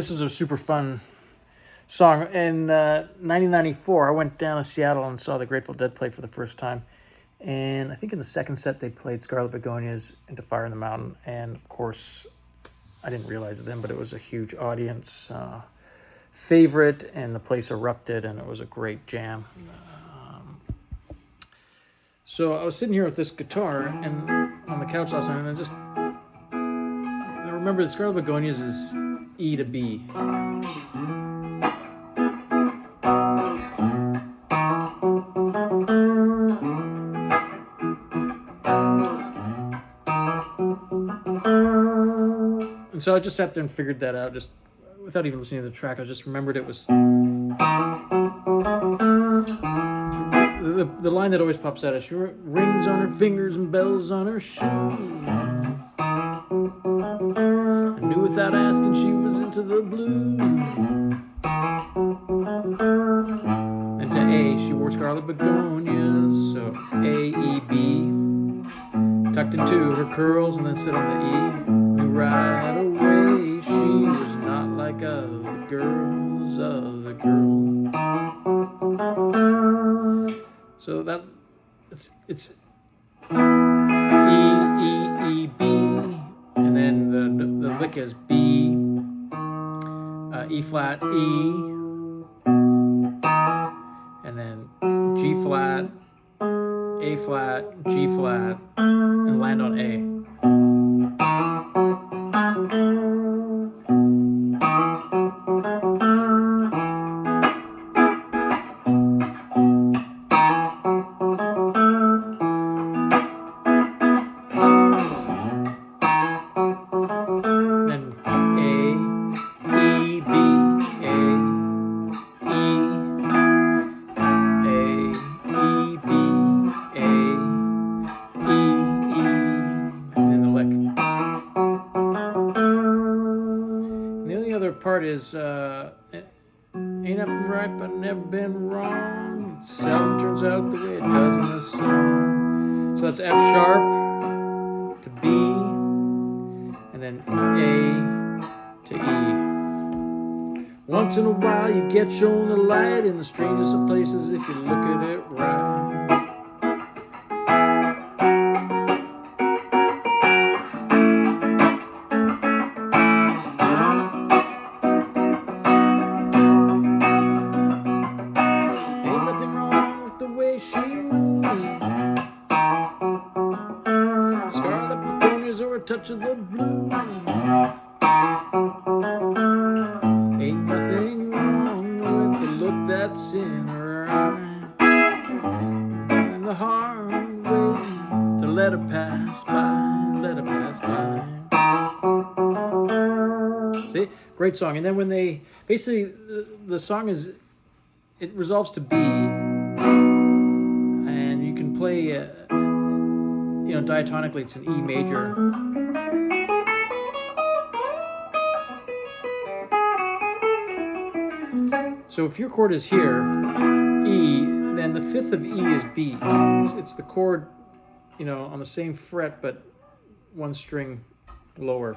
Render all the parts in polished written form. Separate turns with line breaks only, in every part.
This is a super fun song. In 1994, I went down to Seattle and saw the Grateful Dead play for the first time. And I think in the second set, they played Scarlet Begonias into Fire in the Mountain. And of course, I didn't realize it then, but it was a huge audience favorite, and the place erupted, and it was a great jam. So I was sitting here with this guitar and on the couch last night, and I remember the Scarlet Begonias is E to B. And so I just sat there and figured that out, just without even listening to the track. I just remembered it was the line that always pops out is, she rings on her fingers and bells on her shoes. I knew without asking she was into the blues. And to A, she wore Scarlet Begonias, so A, E, B, tucked into her curls and then sit on the E. Knew right away she was not like other girls. So that it's E, B, and then the lick is B, E flat, E, and then G flat, A flat, G flat, and land on A. Part is ain't nothing right but never been wrong. It seldom turns out the way it does in the song. So that's F sharp to B, and then A to E. Once in a while you get shown the light in the strangest of places if you look at it right. Scarlet Begonias or a touch of the blue. Ain't nothing wrong with the look that's in her eye, and the hard way to let her pass by, let her pass by. See, great song. And then when they basically the song is, it resolves to B, and you can play diatonically it's an E major. So if your chord is here, E, then the fifth of E is B. It's the chord, on the same fret, but one string lower.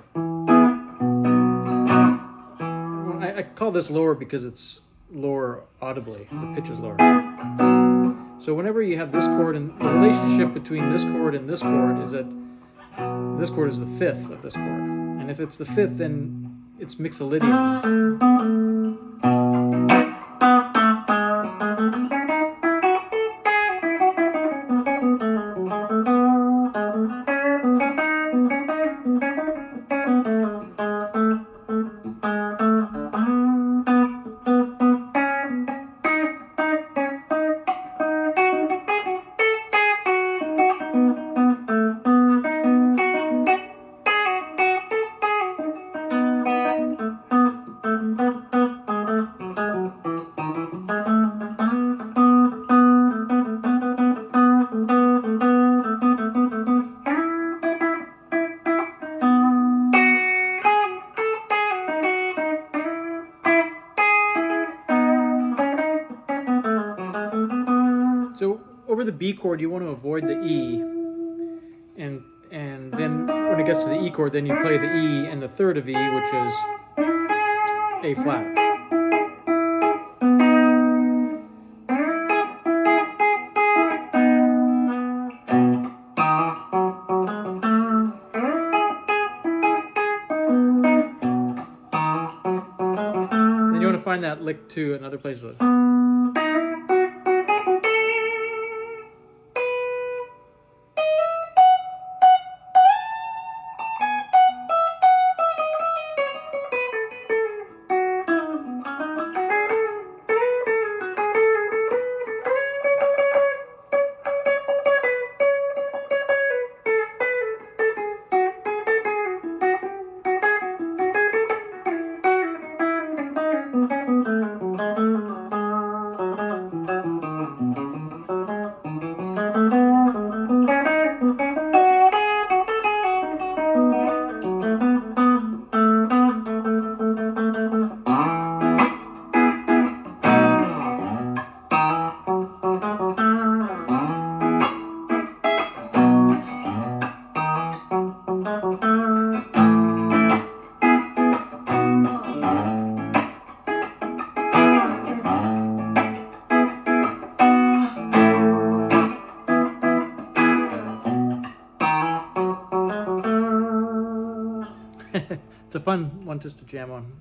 I call this lower because it's lower audibly. The pitch is lower. So whenever you have this chord, and the relationship between this chord and this chord is that this chord is the fifth of this chord. And if it's the fifth, then it's mixolydian. So over the B chord, you want to avoid the E, and then when it gets to the E chord, then you play the E and the third of E, which is A flat. Then you want to find that lick to another place. It's a fun one just to jam on.